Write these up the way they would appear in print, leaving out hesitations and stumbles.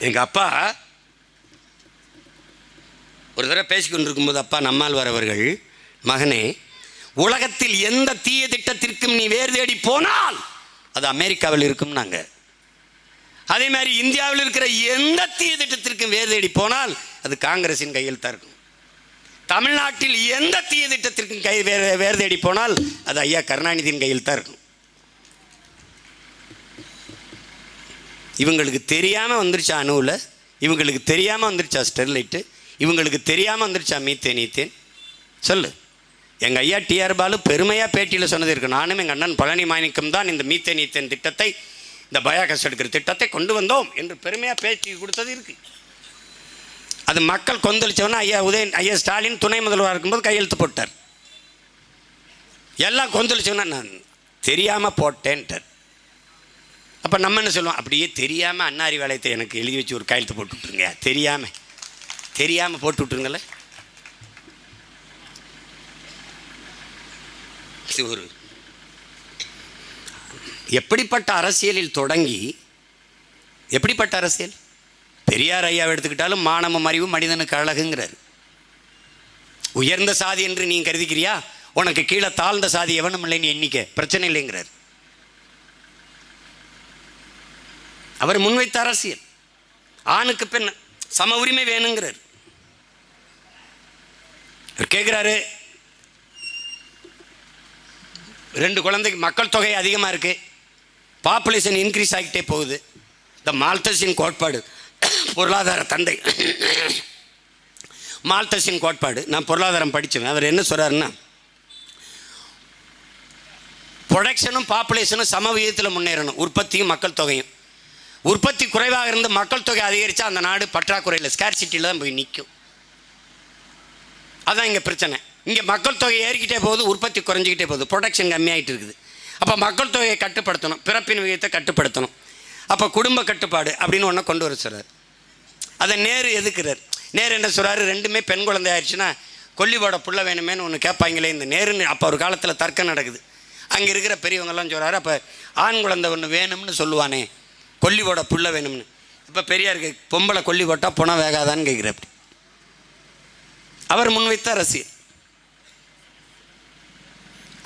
எங்கள் அப்பா ஒரு தடவை பேசிக்கொண்டு இருக்கும்போது, அப்பா நம்மாழ்வார் அவர்கள், மகனே, உலகத்தில் எந்த தீய திட்டத்திற்கும் நீ வேறு தேடி போனால் அது அமெரிக்காவில் இருக்கும் நாங்க. அதே மாதிரி இந்தியாவில் இருக்கிற எந்த தீய திட்டத்திற்கும் வேறு தேடி போனால் அது காங்கிரஸின் கையில் தான் இருக்கும். தமிழ்நாட்டில் எந்த தீய திட்டத்திற்கும் வேறு தேடி போனால் அது ஐயா கருணாநிதியின் கையில் தான் இருக்கும். இவங்களுக்கு தெரியாமல் வந்துருச்சா அணுவில், இவங்களுக்கு தெரியாமல் வந்துருச்சா ஸ்டெர்லைட்டு, இவங்களுக்கு தெரியாமல் வந்துருச்சா மீத்தேன் ஈத்தேன்? சொல்லு. எங்கள் ஐயா டிஆர் பாலு பெருமையாக பேட்டியில் சொன்னது இருக்கு. நானும் எங்கள் அண்ணன் பழனி மாணிக்கம் தான் இந்த மீத்தேன் ஈத்தேன் திட்டத்தை, இந்த பயோகேஸ் எடுக்கிற திட்டத்தை கொண்டு வந்தோம் என்று பெருமையாக பேட்டி கொடுத்தது இருக்கு. அது மக்கள் கொந்தளிச்சவனா ஐயா ஸ்டாலின் துணை முதல்வராக இருக்கும்போது கையெழுத்து போட்டார். எல்லாம் கொந்தளிச்சவனா நான் தெரியாமல் போட்டேன்ட்டார். அப்போ நம்ம என்ன சொல்லுவோம், அப்படியே தெரியாமல் அன்னாரி வேலையத்தை எனக்கு எழுதி வச்சு ஒரு கையெழுத்து போட்டு விட்ருங்க, தெரியாமல் போட்டு விட்ருங்களே. இது ஒரு எப்படிப்பட்ட அரசியலில் தொடங்கி, எப்படிப்பட்ட அரசியல்? பெரியார் ஐயாவை எடுத்துக்கிட்டாலும் மானமும் அறிவும் மனிதனுக்கு அழகுங்கிறார். உயர்ந்த சாதி என்று நீ கருதிக்கிறியா? உனக்கு கீழே தாழ்ந்த சாதி எவனும் இல்லைன்னு எண்ணிக்க, பிரச்சனை இல்லைங்கிறார். அவர் முன்வைத்த அரசியல் ஆணுக்கு பெண் சம உரிமை வேணுங்கிறார். கேட்குறாரு, 2 குழந்தைக்கு மக்கள் தொகை அதிகமாக இருக்கு, பாப்புலேஷன் இன்க்ரீஸ் ஆகிட்டே போகுது. இந்த மால்தஸின் கோட்பாடு, பொருளாதார தந்தை மால்தஸின் கோட்பாடு, நான் பொருளாதாரம் படித்தேன். அவர் என்ன சொல்கிறாருன்னா, ப்ரொடக்ஷனும் பாப்புலேஷனும் சம விகிதத்தில் முன்னேறணும், உற்பத்தியும் மக்கள் தொகையும். உற்பத்தி குறைவாக இருந்து மக்கள் தொகை அதிகரித்தா அந்த நாடு பற்றாக்குறையில், ஸ்கேர்சிட்டியில் தான் போய் நிற்கும். அதுதான் இங்கே பிரச்சனை. இங்கே மக்கள் தொகை ஏறிக்கிட்டே போகுது, உற்பத்தி குறைஞ்சிக்கிட்டே போகுது, ப்ரொடக்ஷன் கம்மியாகிட்டு இருக்குது. அப்போ மக்கள் தொகையை கட்டுப்படுத்தணும், பிறப்பின் விகிதத்தை கட்டுப்படுத்தணும். அப்போ குடும்ப கட்டுப்பாடு அப்படின்னு ஒன்று கொண்டு வர சொல்கிறார். அதை நேரு எதுக்குறார். நேரு என்ன சொல்கிறாரு, ரெண்டுமே பெண் குழந்தை ஆயிடுச்சுன்னா கொல்லிவோட புள்ள வேணுமேனு ஒன்று கேட்பாங்களே இந்த நேருன்னு. அப்போ ஒரு காலத்தில் தர்க்கம் நடக்குது. அங்கே இருக்கிற பெரியவங்கெல்லாம் சொல்கிறாரு, அப்போ ஆண் குழந்தை ஒன்று வேணும்னு சொல்லுவானே, கொல்லிவோட புள்ள வேணும்னு. இப்போ பெரியாருக்கு பொம்பளை கொல்லி போட்டால் புணம் வேகாதான்னு கேட்குறாரு. அவர் முன்வைத்த அரசியல்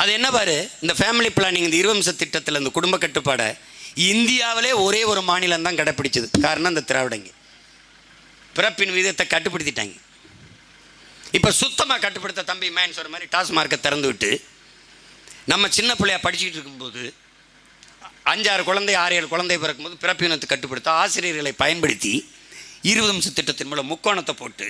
அது என்ன பாரு, இந்த ஃபேமிலி பிளானிங், இந்த 20 திட்டத்தில் இந்த குடும்ப கட்டுப்பாடை இந்தியாவிலே ஒரே ஒரு மாநிலம் தான் கடைப்பிடிச்சது. காரணம் இந்த திராவிடங்க பிறப்பின் விகிதத்தை கட்டுப்படுத்திட்டாங்க. இப்போ சுத்தமாக கட்டுப்படுத்த தம்பி மேன் சொல்கிற மாதிரி டாஸ்மார்க்கை திறந்து விட்டு நம்ம சின்ன பிள்ளையா படிச்சுக்கிட்டு இருக்கும்போது 5-6 குழந்தை 6-7 குழந்தை பிறக்கும்போது பிறப்பினத்தை கட்டுப்படுத்த ஆசிரியர்களை பயன்படுத்தி 20 திட்டத்தின் மூலம் முக்கோணத்தை போட்டு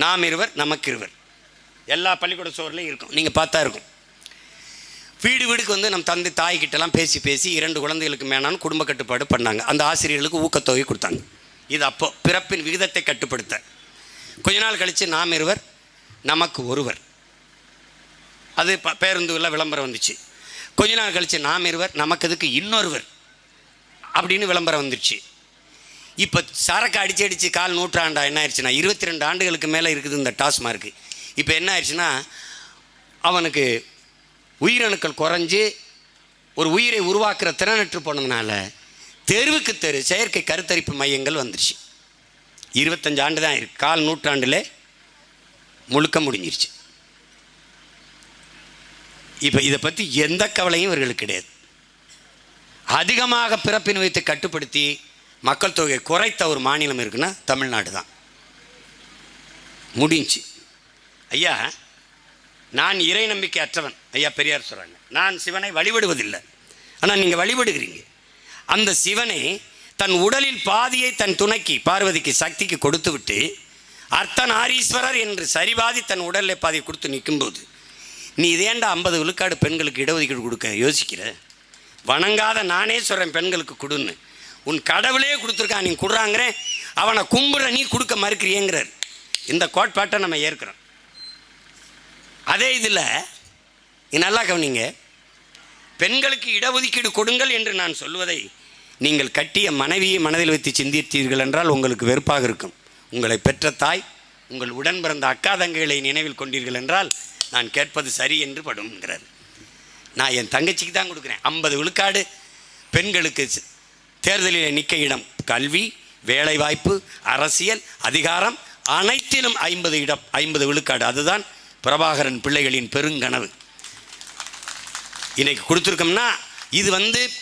நாம் இருவர் நமக்கு இருவர் எல்லா பள்ளிக்கூட சோர்லையும் இருக்கும். நீங்கள் பார்த்தா இருக்கும். வீடு வீடுக்கு வந்து நம்ம தந்தை தாய்கிட்டலாம் பேசி 2 குழந்தைகளுக்கு மேனான்னு குடும்ப கட்டுப்பாடு பண்ணாங்க. அந்த ஆசிரியர்களுக்கு ஊக்கத்தொகை கொடுத்தாங்க. இது அப்போ பிறப்பின் விகிதத்தை கட்டுப்படுத்த. கொஞ்ச நாள் கழித்து நாம் இருவர் நமக்கு ஒருவர், அது பேருந்துகளில் விளம்பரம் வந்துச்சு. கொஞ்ச நாள் கழித்து நாம் இருவர் நமக்கு இதுக்கு இன்னொருவர் அப்படின்னு விளம்பரம் வந்துடுச்சு. இப்போ சரக்கு அடித்து கால் நூற்றாண்டா என்ன ஆயிடுச்சுன்னா 22 ஆண்டுகளுக்கு மேலே இருக்குது இந்த டாஸ்மார்க்கு. இப்போ என்ன ஆயிடுச்சுன்னா அவனுக்கு உயிரணுக்கள் குறைஞ்சி ஒரு உயிரை உருவாக்குற திறனற்று போனதுனால தெருவுக்கு தெரு செயற்கை கருத்தரிப்பு மையங்கள் வந்துருச்சு. 25 ஆண்டு தான் இருக்கு, கால் நூற்றாண்டில் முழுக்க முடிஞ்சிருச்சு. இப்போ இதை பற்றி எந்த கவலையும் இவர்களுக்கு கிடையாது. அதிகமாக பிறப்பின் விகிதத்தை கட்டுப்படுத்தி மக்கள் தொகையை குறைத்த ஒரு மாநிலம் இருக்குன்னா தமிழ்நாடு தான். முடிஞ்சு. ஐயா, நான் இறை நம்பிக்கை அற்றவன், ஐயா பெரியார் சொல்கிறாங்க. நான் சிவனை வழிபடுவதில்லை, ஆனால் நீங்கள் வழிபடுகிறீங்க. அந்த சிவனை தன் உடலில் பாதியை தன் துணைக்கு பார்வதிக்கு சக்திக்கு கொடுத்து விட்டு அர்த்தநாரீஸ்வரர் என்று சரிபாதி தன் உடலில் பாதியை கொடுத்து நிற்கும்போது நீ இதேண்டா 50 விழுக்காடு பெண்களுக்கு இடஒதுக்கீடு கொடுக்க யோசிக்கிற? வணங்காத நானே சொல்கிறேன் பெண்களுக்கு கொடுன்னு. உன் கடவுளே கொடுத்துருக்கான், நீ கொடுறாங்கிறேன், அவனை கும்பிட்ற நீ கொடுக்க மறுக்கிறியங்கிறார். இந்த கோட்பாட்டை நம்ம ஏற்கிறோம். அதே இதில் நல்லா கவனிங்க, பெண்களுக்கு இடஒதுக்கீடு கொடுங்கள் என்று நான் சொல்வதை நீங்கள் கட்டிய மனைவியை மனதில் வைத்து சிந்தித்தீர்கள் என்றால் உங்களுக்கு வெறுப்பாக இருக்கும். உங்களை பெற்ற தாய், உங்கள் உடன் பிறந்த அக்கா தங்கைகளை நினைவில் கொண்டீர்கள் என்றால் நான் கேட்பது சரி என்று படும்ங்கிறார். நான் என் தங்கச்சிக்கு தான் கொடுக்குறேன். 50 விழுக்காடு பெண்களுக்கு தேர்தலில் நிற்க இடம், கல்வி, வேலைவாய்ப்பு, அரசியல், அதிகாரம் அனைத்திலும் 50 விழுக்காடு. அதுதான் பிரபாகரன் பிள்ளைகளின் பெருங்கனவு. இன்னைக்கு கொடுத்துருக்கோம்னா இது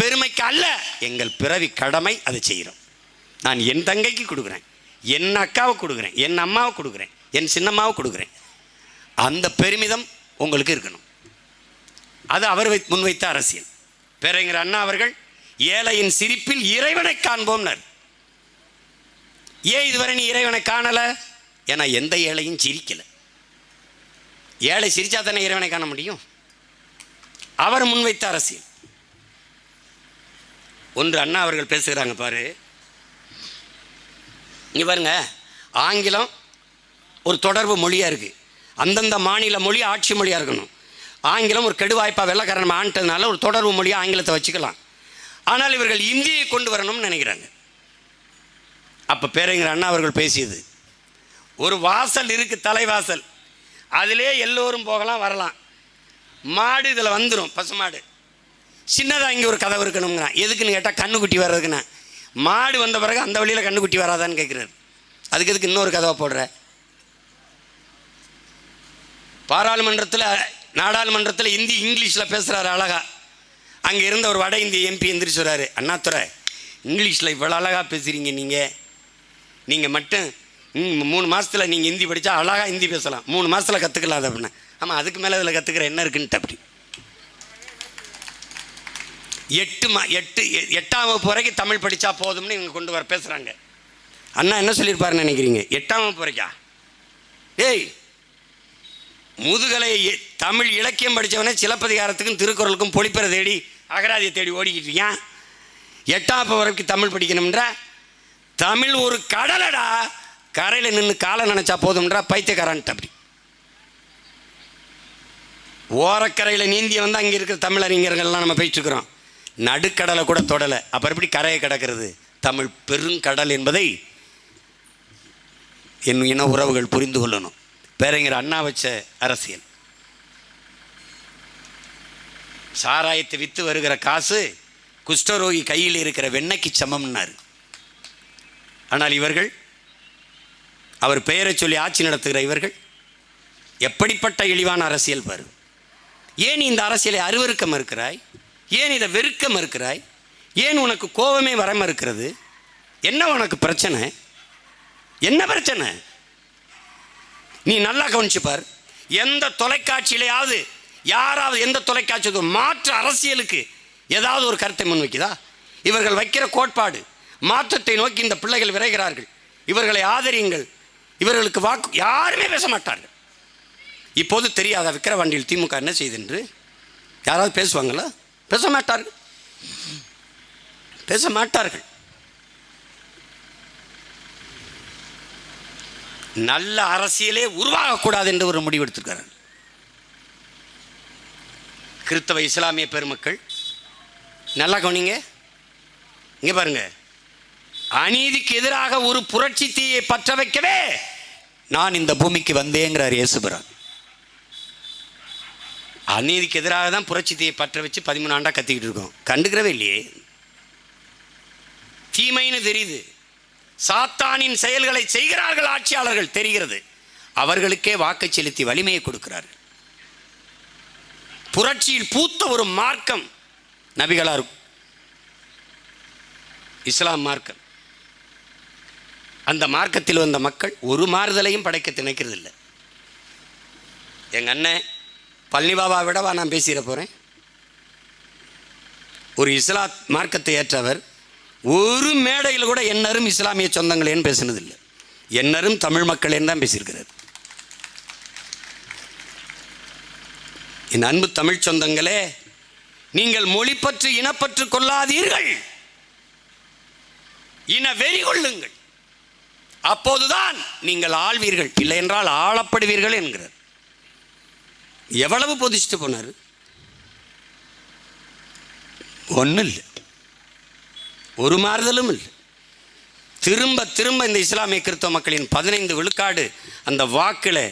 பெருமைக்கு அல்ல, எங்கள் பிறவி கடமை. அதை செய்கிறோம். நான் என் தங்கைக்கு கொடுக்குறேன், என் அக்காவை கொடுக்குறேன், என் அம்மாவை கொடுக்குறேன், என் சின்னம்மாவை கொடுக்குறேன். அந்த பெருமிதம் உங்களுக்கு இருக்கணும். அது அவர் முன்வைத்த அரசியல். பேரறிஞர் அண்ணா அவர்கள் ஏழையின் சிரிப்பில் இறைவனை காண்போம்னார். ஏன் இதுவரை நீ இறைவனை காணலை? ஏன்னா எந்த ஏழையும் சிரிக்கலை. ஏழை சிரிச்சா தானே இறைவனை காண முடியும். அவர் முன்வைத்த அரசியல். ஒன்று அண்ணா அவர்கள் பேசுகிறாங்க பாரு, இங்கே பாருங்க, ஆங்கிலம் ஒரு தொடர்பு மொழியாக இருக்குது. அந்தந்த மாநில மொழி ஆட்சி மொழியாக இருக்கணும். ஆங்கிலம் ஒரு கெடுவாய்ப்பாக வெள்ளக்காரன் ஆண்டதுனால ஒரு தொடர்பு மொழியாக ஆங்கிலத்தை வச்சுக்கலாம். ஆனால் இவர்கள் இந்தியை கொண்டு வரணும்னு நினைக்கிறாங்க. அப்போ பேரறிஞர் அண்ணா அவர்கள் பேசியது, ஒரு வாசல் இருக்குது, தலைவாசல், அதிலே எல்லோரும் போகலாம் வரலாம். மாடு இதில் வந்துடும், பசுமாடு. சின்னதாக இங்கே ஒரு கதவு இருக்கணுங்கிறான். எதுக்குன்னு கேட்டால் கண்ணுக்குட்டி வர்றதுக்குண்ணா. மாடு வந்த பிறகு அந்த வழியில் கண்ணுக்குட்டி வராதான்னு கேட்குறாரு. அதுக்கு எதுக்கு இன்னொரு கதவை போடுற? பாராளுமன்றத்தில் நாடாளுமன்றத்தில் இங்கிலீஷில் பேசுகிறாரு அழகா. அங்கே இருந்த ஒரு வட இந்திய எம்பி எந்திரிச்சு வர்றாரு, அண்ணாதுரை இங்கிலீஷில் இவ்வளோ அழகாக பேசுகிறீங்க, நீங்கள் மட்டும் 3 மாதத்தில் நீங்கள் ஹிந்தி படித்தா அழகாக ஹிந்தி பேசலாம், 3 மாதத்தில் கற்றுக்கலாம் அது அப்படின்னா. ஆமாம், அதுக்கு மேலே அதில் கற்றுக்கிற என்ன இருக்குன்ட்டு அப்படி 8ஆம் வகுப்பு வரைக்கும் தமிழ் படித்தா போதும்னு இவங்க கொண்டு வர பேசுகிறாங்க. அண்ணா என்ன சொல்லியிருப்பாருன்னு நினைக்கிறீங்க? 8ஆம் வகுப்பு வரைக்கா? ஏய், முதுகலை தமிழ் இலக்கியம் படித்தவனே சிலப்பதிகாரத்துக்கும் திருக்குறளுக்கும் பொழிப்பறை தேடி அகராதியை தேடி ஓடிக்கிட்டு இருக்கான். 8ஆம் வகுப்பு வரைக்கும் தமிழ் படிக்கணும்ன்ற? தமிழ் ஒரு கடலடா, கரையில் நின்று காலை நினச்சா போதும்ன்றா பைத்தியக்காரன்ட்டு. அப்படி ஓரக்கரையில் நீந்திய அங்கே இருக்கிற தமிழறிஞர்கள்லாம் நம்ம பேசிட்டுருக்குறோம். நடுக்கடலை கூட தொடலை, அப்புறம் எப்படி கரையை கிடக்கிறது? தமிழ் பெருங்கடல் என்பதை என் இன உறவுகள் புரிந்து கொள்ளணும். பேரறிஞர் அண்ணா வச்ச அரசியல், சாராயத்தை விற்று வருகிற காசு குஷ்டரோகி கையில் இருக்கிற வெண்ணெய்க்கு சமம்னாரு. ஆனால் இவர்கள், அவர் பெயரை சொல்லி ஆட்சி நடத்துகிற இவர்கள் எப்படிப்பட்ட இழிவான அரசியல் பாரு. ஏன் இந்த அரசியலை அருவருக்க மறுக்கிறாய்? ஏன் இதை வெறுக்க மறுக்கிறாய்? ஏன் உனக்கு கோபமே வர மறுக்கிறது? என்ன உனக்கு பிரச்சனை? என்ன பிரச்சனை? நீ நல்லா கவனிச்சுப்பார். எந்த தொலைக்காட்சியிலையாவது யாராவது எந்த தொலைக்காட்சி மாற்று அரசியலுக்கு ஏதாவது ஒரு கருத்தை முன்வைக்குதா? இவர்கள் வைக்கிற கோட்பாடு மாற்றத்தை நோக்கி இந்த பிள்ளைகள் விரைகிறார்கள். இவர்களை ஆதரியுங்கள், இவர்களுக்கு வாக்கு, யாருமே பேச மாட்டார்கள். இப்போது தெரியாத விக்கிரவாண்டியில் திமுக என்ன செய்தென்று யாராவது பேசுவாங்களா? பேச மாட்டார்கள், பேச மாட்டார்கள். நல்ல அரசியலே உருவாகக்கூடாது என்று ஒரு முடிவு எடுத்திருக்கிறார். கிறிஸ்தவ இஸ்லாமிய பெருமக்கள் நல்லா கவனிங்க, இங்கே பாருங்க, அநீதிக்கு எதிராக ஒரு புரட்சி தீயை பற்ற வைக்கவே நான் இந்த பூமிக்கு வந்தேங்கிறார் இயேசுபிரான். அநீதிக்கு எதிராக தான் புரட்சி தீயை பற்ற வச்சு 13 ஆண்டா கத்திக்கிட்டு இருக்கோம். கண்டுக்கிறவே இல்லையே. தீமைன்னு தெரியுது, சாத்தானின் செயல்களை செய்கிறார்கள் ஆட்சியாளர்கள் தெரிகிறது, அவர்களுக்கே வாக்கு செலுத்தி வலிமையை கொடுக்கிறார்கள். புரட்சியில் பூத்த ஒரு மார்க்கம் நபிகளார் இஸ்லாம் மார்க்கம். அந்த மார்க்கத்தில் வந்த மக்கள் ஒரு மாறுதலையும் படைக்க நினைக்கிறது இல்லை. எங்கள் அண்ணன் பழனி பாபா விடவா நான் பேசிட போகிறேன். ஒரு இஸ்லாம் மார்க்கத்தை ஏற்றவர் ஒரு மேடையில் கூட என்னரும் இஸ்லாமிய சொந்தங்களேன்னு பேசினதில்லை, என்னரும் தமிழ் மக்களேன்னு தான் பேசியிருக்கிறார். என் அன்பு தமிழ் சொந்தங்களே, நீங்கள் மொழிப்பற்று இனப்பற்று கொள்ளாதீர்கள், இன வெறி கொள்ளுங்கள், அப்போதுதான் நீங்கள் ஆள்வீர்கள், இல்லை என்றால் ஆளப்படுவீர்கள் என்கிறார். எவ்வளவு பொதிச்சுட்டு போனார்? ஒன்றும் இல்லை, ஒரு மாறுதலும் இல்லை. திரும்ப திரும்ப இந்த இஸ்லாமிய கிறிஸ்தவ மக்களின் 15 விழுக்காடு அந்த வாக்கில்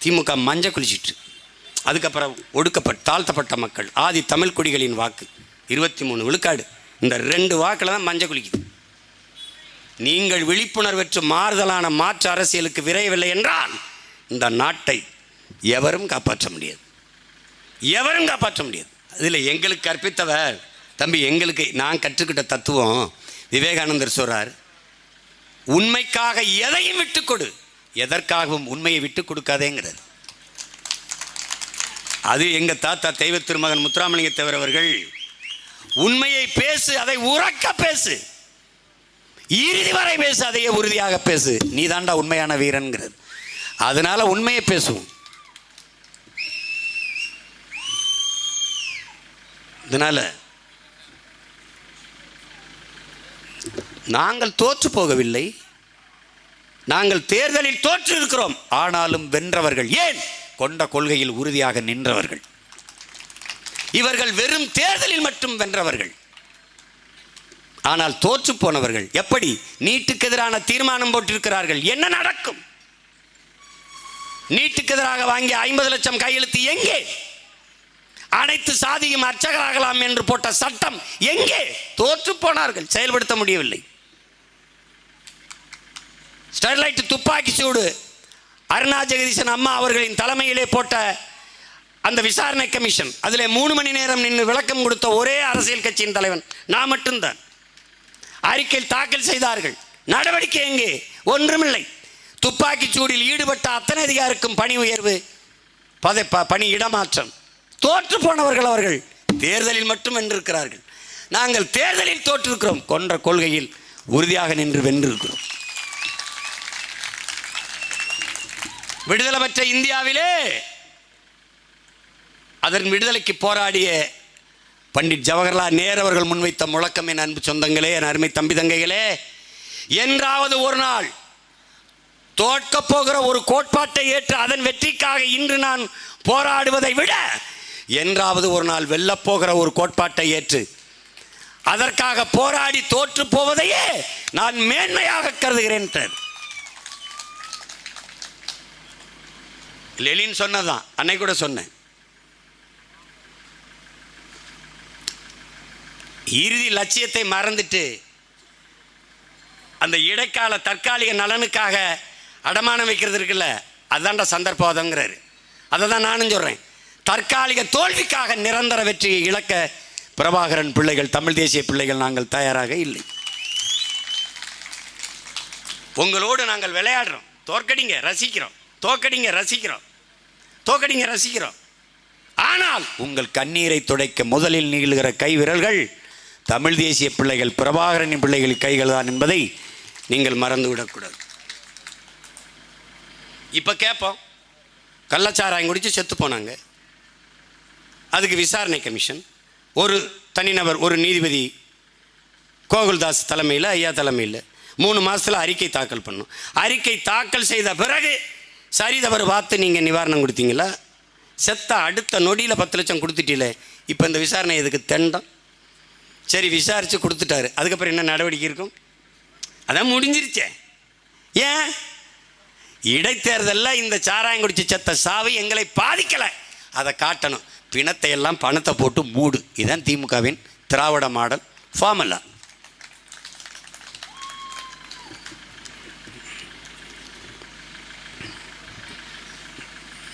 திமுக மஞ்ச குளிச்சிட்டு, அதுக்கப்புறம் தாழ்த்தப்பட்ட மக்கள் ஆதி தமிழ் குடிகளின் வாக்கு 23 விழுக்காடு, இந்த 2 வாக்கில் தான் மஞ்ச குளிக்குது. நீங்கள் விழிப்புணர்வற்று மாறுதலான மாற்று அரசியலுக்கு விரையவில்லை என்றால் இந்த நாட்டை எவரும் காப்பாற்ற முடியாது, எவரும் காப்பாற்ற முடியாது. அதில் எங்களுக்கு கற்பித்தவர் தம்பி, எங்களுக்கு நான் கற்றுக்கிட்ட தத்துவம் விவேகானந்தர் சொல்றார், உண்மைக்காக எதையும் விட்டுக் கொடு, எதற்காகவும் உண்மையை விட்டுக் கொடுக்காதேங்கிறது. அது எங்க தாத்தா தெய்வ திருமகன் முத்துராமலிங்க தேவர் அவர்கள், உண்மையை பேசு, அதை உறக்க பேசு, இறுதி வரை பேசு, அதையே உறுதியாக பேசு, நீ தாண்டா உண்மையான வீரன்கிறது. அதனால உண்மையை பேசுவோம். இதனால நாங்கள் தோற்று போகவில்லை, நாங்கள் தேர்தலில் தோற்று இருக்கிறோம். ஆனாலும் வென்றவர்கள். ஏன்? கொண்ட கொள்கையில் உறுதியாக நின்றவர்கள். இவர்கள் வெறும் தேர்தலில் மட்டும் வென்றவர்கள், ஆனால் தோற்று போனவர்கள். எப்படி? நீட்டுக்கு எதிரான தீர்மானம் போட்டிருக்கிறார்கள். என்ன நடக்கும்? நீட்டுக்கு எதிராக வாங்கிய 50 லட்சம் கையெழுத்து எங்கே? அனைத்து சாதியும் அர்ச்சகராகலாம் என்று போட்ட சட்டம் எங்கே? தோற்று போனார்கள், செயல்படுத்த முடியவில்லை. ஸ்டெர்லைட் துப்பாக்கி சூடு அருணா ஜெகதீசன் அம்மா அவர்களின் தலைமையிலே போட்ட அந்த விசாரணை கமிஷன், அதில் 3 மணி நேரம் நின்று விளக்கம் கொடுத்த ஒரே அரசியல் கட்சியின் தலைவன் நான் மட்டும்தான். அறிக்கை தாக்கல் செய்தார்கள், நடவடிக்கை எங்கே? ஒன்றுமில்லை. துப்பாக்கி சூடில் ஈடுபட்ட அத்தனை அதிகாரிக்கும் பணி உயர்வு, பணி இடமாற்றம். தோற்று போனவர்கள் அவர்கள். தேர்தலில் மட்டும் வென்றிருக்கிறார்கள். நாங்கள் தேர்தலில் தோற்றிருக்கிறோம், கொன்ற கொள்கையில் உறுதியாக நின்று வென்றிருக்கிறோம். விடுதலை பெற்ற இந்தியாவிலே அதன் விடுதலைக்கு போராடிய பண்டிட் ஜவஹர்லால் நேரு அவர்கள் முன்வைத்த முழக்கம், என் அன்பு சொந்தங்களே, என் அருமை தம்பி தங்கைகளே, என்றாவது ஒரு நாள் தோற்கப் போகிற ஒரு கோட்பாட்டை ஏற்று அதன் வெற்றிக்காக இன்று நான் போராடுவதை விட, என்றாவது ஒரு நாள் வெல்லப்போகிற ஒரு கோட்பாட்டை ஏற்று அதற்காக போராடி தோற்று போவதையே நான் மேன்மையாக கருதுகிறேன். லெனின் சொன்னதான், அன்னை கூட சொன்னேன். இறுதி லட்சியத்தை மறந்துட்டு அந்த இடைக்கால தற்காலிக நலனுக்காக அடமானம் வைக்கிறது இருக்குல்ல, அதுதான்டா சந்தர்ப்பவாதங்கிறாரு. அதை தான் நானும் சொல்கிறேன். தற்காலிக தோல்விக்காக நிரந்தர வெற்றியை இழக்க பிரபாகரன் பிள்ளைகள், தமிழ் தேசிய பிள்ளைகள் நாங்கள் தயாராக இல்லை. உங்களோடு நாங்கள் விளையாடுறோம், தோற்கடிங்க ரசிக்கிறோம், தோற்கடிங்க ரசிக்கிறோம், தோற்கடிங்க ரசிக்கிறோம். ஆனால் உங்கள் கண்ணீரை துடைக்க முதலில் நீளுகிற கை விரல்கள் தமிழ் தேசிய பிள்ளைகள், பிரபாகரனின் பிள்ளைகள் கைகள் தான் என்பதை நீங்கள் மறந்துவிடக்கூடாது. இப்போ கேட்போம், கள்ளச்சாராயம் குடித்து செத்து போனாங்க, அதுக்கு விசாரணை கமிஷன், ஒரு தனிநபர், ஒரு நீதிபதி கோகுல்தாஸ் தலைமையில், ஐயா தலைமையில் 3 மாதத்தில் அறிக்கை தாக்கல் பண்ணும். அறிக்கை தாக்கல் செய்த பிறகு சரி தவறு பார்த்து நீங்கள் நிவாரணம் கொடுத்தீங்களா? செத்த அடுத்த நொடியில் 10 லட்சம் கொடுத்துட்டீங்களே, இப்போ இந்த விசாரணை எதுக்கு தெண்டம்? சரி, விசாரித்து கொடுத்துட்டாரு, அதுக்கப்புறம் என்ன நடவடிக்கை இருக்கும்? அதான் முடிஞ்சிருச்சே. ஏன்? இடைத்தேர்தலில் இந்த சாராயம் குடிச்சு செத்த சாவு எங்களை பாதிக்கலை, அதை காட்டணும். பிணத்தை எல்லாம் பணத்தை போட்டு மூடு. இதுதான் திமுகவின் திராவிட மாடல் ஃபார்முலா.